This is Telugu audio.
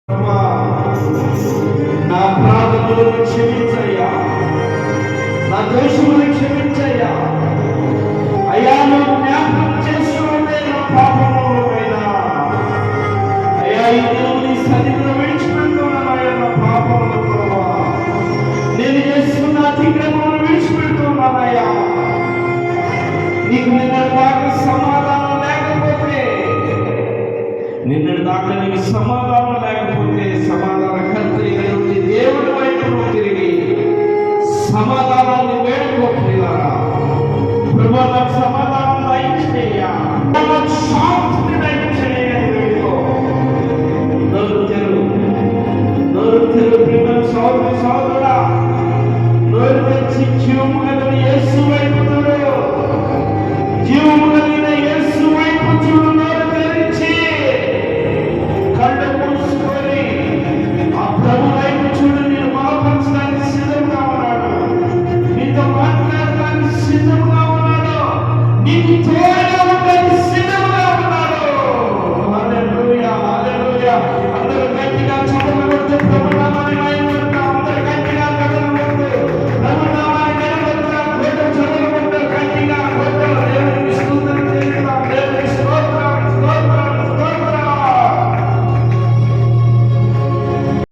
నా ప్రార్థనలను క్షమించయ్యా, నా దోషములను క్షమించయ్యా అయ్యా. నువ్వు జ్ఞాపకం చేసుకుంటే నా పాపములైనా అయ్యా, ఈ దేవుని సన్నిధిలో విడిచిపెడుతున్నానయ్యా. నా పాపముల ప్రభా, నేను చేస్తున్న అతిక్రమములను విడిచిపెడుతున్నానయ్యా. నీకు నిన్నటి దాకా సమాధానం లేకపోతే, నిన్నటి దాకా నీకు సమాధానం లేకపోతే, సమాధానకర్త అయినటువంటి దేవుడి వైపు తిరిగి సమాధానాన్ని వేడుకోలేరా. ప్రభువా, నాకు సమాధానం దయచేయ్యా, నాకు శాంతిని దయచేయని నోరు తెరు ప్రియమైన సోదరుడా, నోరు తెచ్చి జీవము